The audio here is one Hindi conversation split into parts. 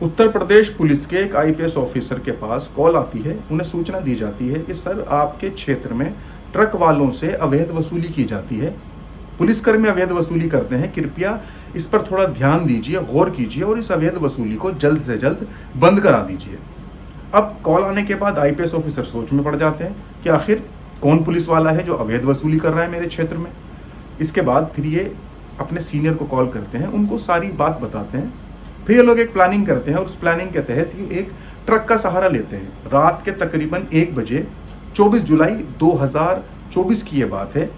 उत्तर प्रदेश पुलिस के एक आईपीएस ऑफिसर के पास कॉल आती है। उन्हें सूचना दी जाती है कि सर, आपके क्षेत्र में ट्रक वालों से अवैध वसूली की जाती है, पुलिसकर्मी अवैध वसूली करते हैं, कृपया इस पर थोड़ा ध्यान दीजिए, गौर कीजिए और इस अवैध वसूली को जल्द से जल्द बंद करा दीजिए। अब कॉल आने के बाद आईपीएस ऑफिसर सोच में पड़ जाते हैं कि आखिर कौन पुलिस वाला है जो अवैध वसूली कर रहा है मेरे क्षेत्र में। इसके बाद फिर ये अपने सीनियर को कॉल करते हैं, उनको सारी बात बताते हैं। फिर ये लोग एक प्लानिंग करते हैं और उस प्लानिंग के तहत ये एक ट्रक का सहारा लेते हैं। रात के तकरीबन 1 बजे 24 जुलाई 2024 की ये बात है।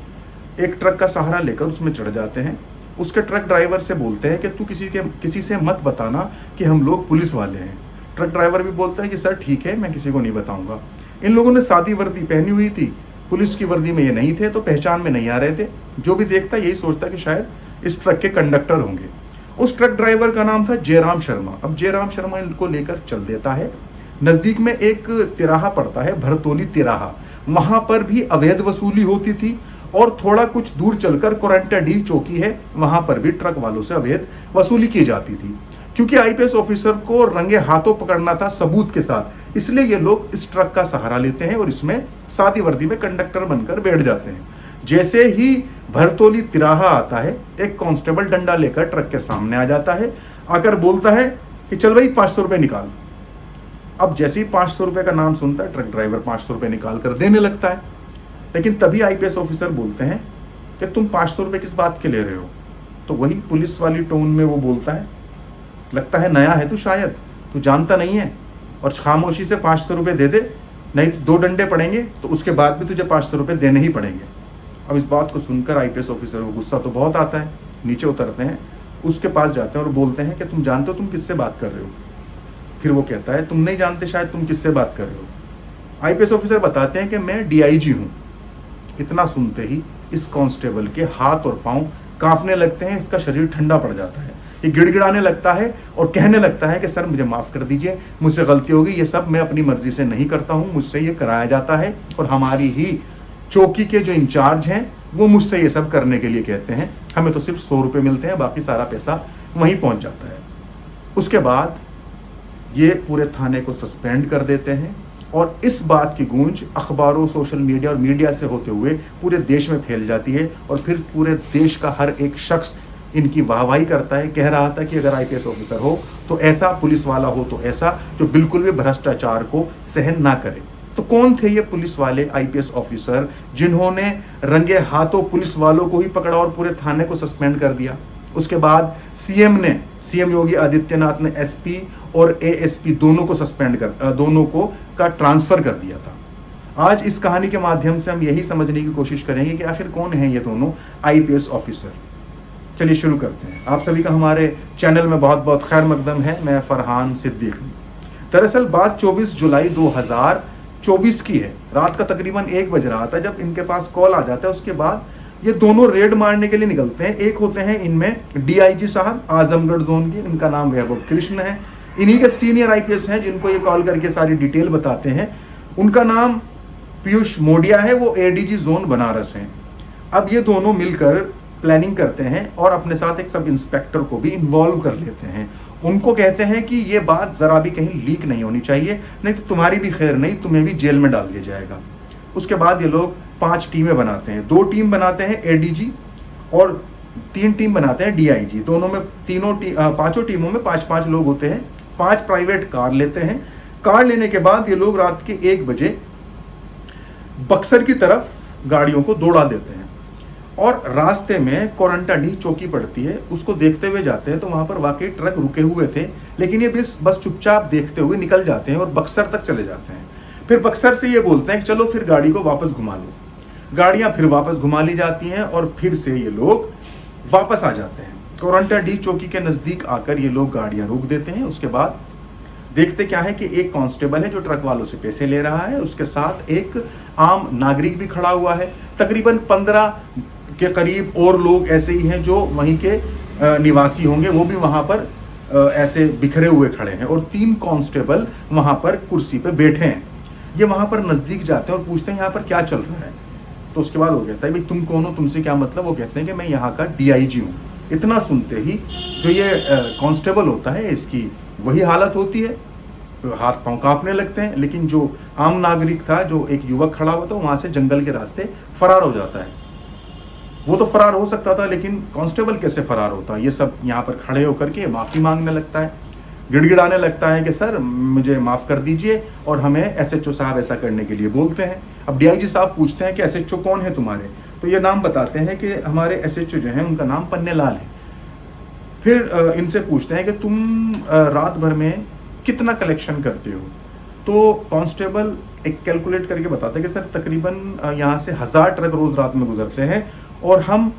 एक ट्रक का सहारा लेकर उसमें चढ़ जाते हैं। उसके ट्रक ड्राइवर से बोलते हैं कि तू किसी से मत बताना कि हम लोग पुलिस वाले हैं। ट्रक ड्राइवर भी बोलता है कि सर ठीक है, मैं किसी को नहीं बताऊंगा। इन लोगों ने सादी वर्दी पहनी हुई थी, पुलिस की वर्दी में ये नहीं थे, तो पहचान में नहीं आ रहे थे। जो भी देखता यही सोचता कि शायद इस ट्रक के कंडक्टर होंगे। उस ट्रक ड्राइवर का नाम था जयराम शर्मा। अब जयराम शर्मा इनको लेकर चल देता है। नज़दीक में एक तिराहा पड़ता है, भरतोली तिराहा, वहाँ पर भी अवैध वसूली होती थी। और थोड़ा कुछ दूर चलकर कोरंटाडीह चौकी है, वहाँ पर भी ट्रक वालों से अवैध वसूली की जाती थी। क्योंकि आईपीएस ऑफिसर को रंगे हाथों पकड़ना था सबूत के साथ, इसलिए ये लोग इस ट्रक का सहारा लेते हैं और इसमें सादी वर्दी में कंडक्टर बनकर बैठ जाते हैं। जैसे ही भरतोली तिराहा आता है, एक कांस्टेबल डंडा लेकर ट्रक के सामने आ जाता है, आकर बोलता है कि चल भाई 500 रुपये निकाल। अब जैसे ही 500 रुपये का नाम सुनता है, ट्रक ड्राइवर 500 रुपये निकाल कर देने लगता है। लेकिन तभी आईपीएस ऑफिसर बोलते हैं कि तुम 500 रुपये किस बात के ले रहे हो? तो वही पुलिस वाली टोन में वो बोलता है, लगता है नया है तू, शायद तू जानता नहीं है, और खामोशी से 500 रुपये दे दे, नहीं तो 2 डंडे पड़ेंगे, तो उसके बाद भी तुझे 500 रुपये देने ही पड़ेंगे। अब इस बात को सुनकर आईपीएस ऑफिसर को गुस्सा तो बहुत आता है। नीचे उतरते हैं, उसके पास जाते हैं और बोलते हैं कि तुम जानते हो तुम किससे बात कर रहे हो? फिर वो कहता है तुम नहीं जानते शायद तुम किससे बात कर रहे हो। आईपीएस ऑफिसर बताते हैं कि मैं डीआईजी हूँ। इतना सुनते ही इस कांस्टेबल के हाथ और पांव कांपने लगते हैं, इसका शरीर ठंडा पड़ जाता है। ये गिड़गिड़ाने लगता है और कहने लगता है कि सर मुझे माफ़ कर दीजिए, मुझसे गलती हो गई, ये सब मैं अपनी मर्जी से नहीं करता हूँ, मुझसे ये कराया जाता है और हमारी ही चौकी के जो इंचार्ज हैं वो मुझसे ये सब करने के लिए कहते हैं। हमें तो सिर्फ 100 रुपये मिलते हैं, बाकी सारा पैसा वहीं पहुँच जाता है। उसके बाद ये पूरे थाने को सस्पेंड कर देते हैं और इस बात की गूंज अखबारों, सोशल मीडिया और मीडिया से होते हुए पूरे देश में फैल जाती है। और फिर पूरे देश का हर एक शख्स इनकी वाहवाही करता है। कह रहा था कि अगर आईपीएस ऑफिसर हो तो ऐसा, पुलिस वाला हो तो ऐसा, जो बिल्कुल भी भ्रष्टाचार को सहन ना करे। तो कौन थे ये पुलिस वाले आईपीएस ऑफिसर जिन्होंने रंगे हाथों पुलिस वालों को ही पकड़ा और पूरे थाने को सस्पेंड कर दिया? उसके बाद सीएम योगी आदित्यनाथ ने एसपी और एएसपी दोनों को दोनों को का ट्रांसफर कर दिया था। आज इस कहानी के माध्यम से हम यही समझने की कोशिश करेंगे कि आखिर कौन है ये दोनों आईपीएस ऑफिसर। चलिए शुरू करते हैं। आप सभी का हमारे चैनल में बहुत बहुत खैर मकदम है। मैं फरहान सिद्दीक हूँ। दरअसल बात 24 जुलाई 2024 की है। रात का तकरीबन 1 बज रहा था जब इनके पास कॉल आ जाता है। उसके बाद ये दोनों रेड मारने के लिए निकलते हैं। एक होते हैं इनमें डीआईजी साहब आजमगढ़ जोन की, इनका नाम वैभव कृष्ण है। इन्हीं के सीनियर आईपीएस हैं जिनको ये कॉल करके सारी डिटेल बताते हैं। उनका नाम पीयूष मोडिया है, वो एडीजी जोन बनारस हैं। अब ये दोनों मिलकर प्लानिंग करते हैं और अपने साथ एक सब इंस्पेक्टर को भी इन्वॉल्व कर लेते हैं। उनको कहते हैं कि ये बात ज़रा भी कहीं लीक नहीं होनी चाहिए, नहीं तो तुम्हारी भी खैर नहीं, तुम्हें भी जेल में डाल दिया जाएगा। उसके बाद ये लोग 5 टीमें बनाते हैं। 2 टीम बनाते हैं एडीजी और 3 टीम बनाते हैं डीआईजी। दोनों में 5 टीमों में 5-5 लोग होते हैं। 5 प्राइवेट कार लेते हैं। कार लेने के बाद ये लोग रात के 1 बजे बक्सर की तरफ गाड़ियों को दौड़ा देते हैं और रास्ते में कोरंटाडीह चौकी पड़ती है, उसको देखते हुए जाते हैं। तो वहाँ पर वाकई ट्रक रुके हुए थे, लेकिन ये बस चुपचाप देखते हुए निकल जाते हैं और बक्सर तक चले जाते हैं। फिर बक्सर से ये बोलते हैं कि चलो फिर गाड़ी को वापस घुमा लो। गाड़ियाँ फिर वापस घुमा ली जाती हैं और फिर से ये लोग वापस आ जाते हैं। कोरंटाडीह चौकी के नज़दीक आकर ये लोग गाड़ियाँ रोक देते हैं। उसके बाद देखते क्या है कि एक कांस्टेबल है जो ट्रक वालों से पैसे ले रहा है, उसके साथ एक आम नागरिक भी खड़ा हुआ है। तकरीबन 15 के करीब और लोग ऐसे ही हैं जो वहीं के निवासी होंगे, वो भी वहाँ पर ऐसे बिखरे हुए खड़े हैं और 3 कांस्टेबल वहाँ पर कुर्सी पे बैठे हैं। ये वहाँ पर नज़दीक जाते हैं और पूछते हैं यहाँ पर क्या चल रहा है। तो उसके बाद वो कहता है भाई तुम कौन हो, तुमसे क्या मतलब? वो कहते हैं कि मैं यहाँ का डीआईजी हूँ। इतना सुनते ही जो ये कांस्टेबल होता है, इसकी वही हालत होती है, तो हाथ पांव कांपने लगते हैं। लेकिन जो आम नागरिक था, जो एक युवक खड़ा हुआ था, वहां से जंगल के रास्ते फरार हो जाता है। वो तो फरार हो सकता था, लेकिन कांस्टेबल कैसे फरार होता? ये सब यहाँ पर खड़े होकर के माफ़ी मांगने लगता है, गिड़गिड़ाने लगता है कि सर मुझे माफ़ कर दीजिए, और हमें एसएचओ साहब ऐसा करने के लिए बोलते हैं। अब डीआईजी साहब पूछते हैं कि एसएचओ कौन है तुम्हारे, तो ये नाम बताते हैं कि हमारे एसएचओ जो हैं उनका नाम पन्नेलाल है। फिर इनसे पूछते हैं कि तुम रात भर में कितना कलेक्शन करते हो? तो कांस्टेबल एक कैलकुलेट करके बताते हैं कि सर तकरीबन यहाँ से 1000 ट्रक रोज़ रात में गुजरते हैं, और हम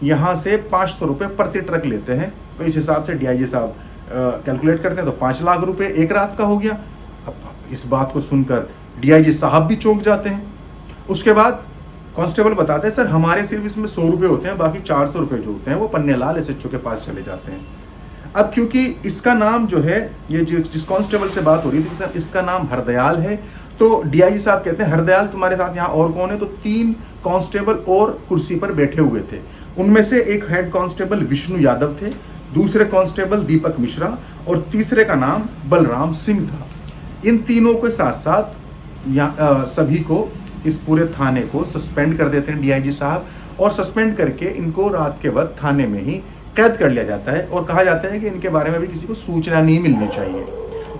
यहाँ से 500 रुपये प्रति ट्रक लेते हैं। तो इस हिसाब से डीआईजी साहब कैलकुलेट करते हैं, तो 5 लाख रुपए एक रात का हो गया। अब इस बात को सुनकर डीआईजी साहब भी चौंक जाते हैं। उसके बाद कांस्टेबल बताते हैं सर हमारे सिर्फ इसमें 100 रुपये होते हैं, बाकी 400 रुपये जो होते हैं वो पन्नेलाल एसएचओ के पास चले जाते हैं। अब क्योंकि इसका नाम जो है, ये जिस कांस्टेबल से बात हो रही थी सर इसका नाम हरदयाल है, तो डीआईजी साहब कहते हैं हरदयाल तुम्हारे साथ यहाँ और कौन है? तो 3 कांस्टेबल और कुर्सी पर बैठे हुए थे। उनमें से एक हेड कांस्टेबल विष्णु यादव थे, दूसरे कांस्टेबल दीपक मिश्रा, और तीसरे का नाम बलराम सिंह था। इन तीनों के साथ साथ सभी को, इस पूरे थाने को सस्पेंड कर देते हैं डीआईजी साहब, और सस्पेंड करके इनको रात के वक्त थाने में ही कैद कर लिया जाता है, और कहा जाता है कि इनके बारे में भी किसी को सूचना नहीं मिलनी चाहिए।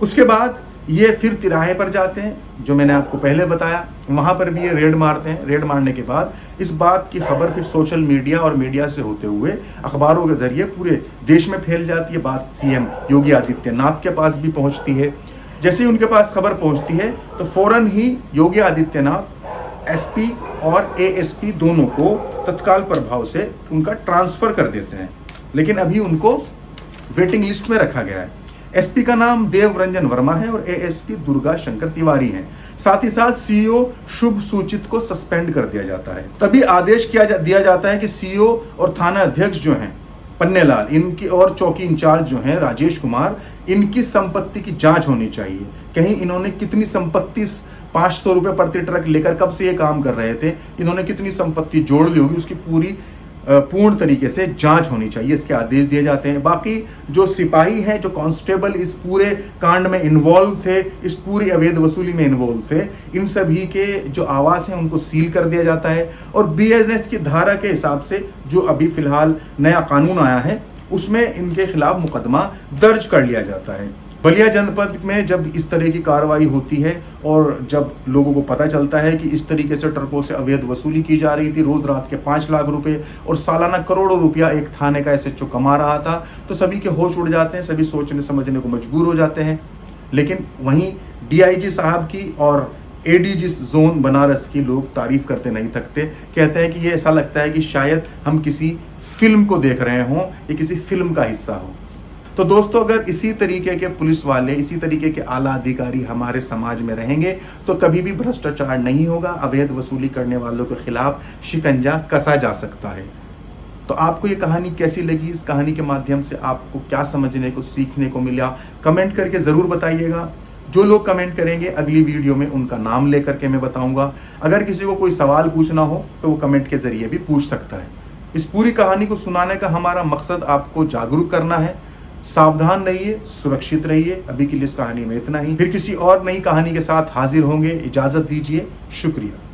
उसके बाद ये फिर तिराहे पर जाते हैं, जो मैंने आपको पहले बताया, वहाँ पर भी ये रेड मारते हैं। रेड मारने के बाद इस बात की खबर फिर सोशल मीडिया और मीडिया से होते हुए अखबारों के जरिए पूरे देश में फैल जाती है। बात सीएम योगी आदित्यनाथ के पास भी पहुँचती है। जैसे ही उनके पास खबर पहुँचती है तो फ़ौरन ही योगी आदित्यनाथ एसपी और एएसपी दोनों को तत्काल प्रभाव से उनका ट्रांसफ़र कर देते हैं, लेकिन अभी उनको वेटिंग लिस्ट में रखा गया है। एसपी का नाम देव रंजन वर्मा है और एएसपी दुर्गा शंकर तिवारी हैं। साथ ही साथ सीईओ शुभ सूचित को सस्पेंड कर दिया जाता है। तभी आदेश दिया जाता है कि सीईओ और थाना अध्यक्ष जो हैं पन्नेलाल, इनकी, और चौकी इंचार्ज जो हैं राजेश कुमार, इनकी संपत्ति की जांच होनी चाहिए। कहीं इन्होंने कितनी संपत्ति 500 रुपये प्रति ट्रक लेकर कब से ये काम कर रहे थे, इन्होंने कितनी संपत्ति जोड़ ली होगी, उसकी पूर्ण तरीके से जांच होनी चाहिए, इसके आदेश दिए जाते हैं। बाकी जो सिपाही हैं, जो कांस्टेबल इस पूरे कांड में इन्वॉल्व थे, इस पूरी अवैध वसूली में इन्वॉल्व थे, इन सभी के जो आवास हैं उनको सील कर दिया जाता है, और बीएनएस की धारा के हिसाब से जो अभी फिलहाल नया कानून आया है उसमें इनके खिलाफ मुकदमा दर्ज कर लिया जाता है। बलिया जनपद में जब इस तरह की कार्रवाई होती है और जब लोगों को पता चलता है कि इस तरीके से ट्रकों से अवैध वसूली की जा रही थी, रोज रात के 5 लाख रुपए और सालाना करोड़ों रुपया एक थाने का एसएचओ कमा रहा था, तो सभी के होश उड़ जाते हैं, सभी सोचने समझने को मजबूर हो जाते हैं। लेकिन वहीं डीआईजी साहब की और एडीजी जोन बनारस की लोग तारीफ करते नहीं थकते। कहते हैं कि ये ऐसा लगता है कि शायद हम किसी फिल्म को देख रहे हों, ये किसी फिल्म का हिस्सा हो। तो दोस्तों, अगर इसी तरीके के पुलिस वाले, इसी तरीके के आला अधिकारी हमारे समाज में रहेंगे तो कभी भी भ्रष्टाचार नहीं होगा, अवैध वसूली करने वालों के खिलाफ शिकंजा कसा जा सकता है। तो आपको ये कहानी कैसी लगी? इस कहानी के माध्यम से आपको क्या समझने को, सीखने को मिला, कमेंट करके ज़रूर बताइएगा। जो लोग कमेंट करेंगे अगली वीडियो में उनका नाम लेकर के मैं बताऊंगा। अगर किसी को कोई सवाल पूछना हो तो वो कमेंट के ज़रिए भी पूछ सकता है। इस पूरी कहानी को सुनाने का हमारा मकसद आपको जागरूक करना है। सावधान रहिए, सुरक्षित रहिए। अभी के लिए इस कहानी में इतना ही, फिर किसी और नई कहानी के साथ हाजिर होंगे। इजाज़त दीजिए, शुक्रिया।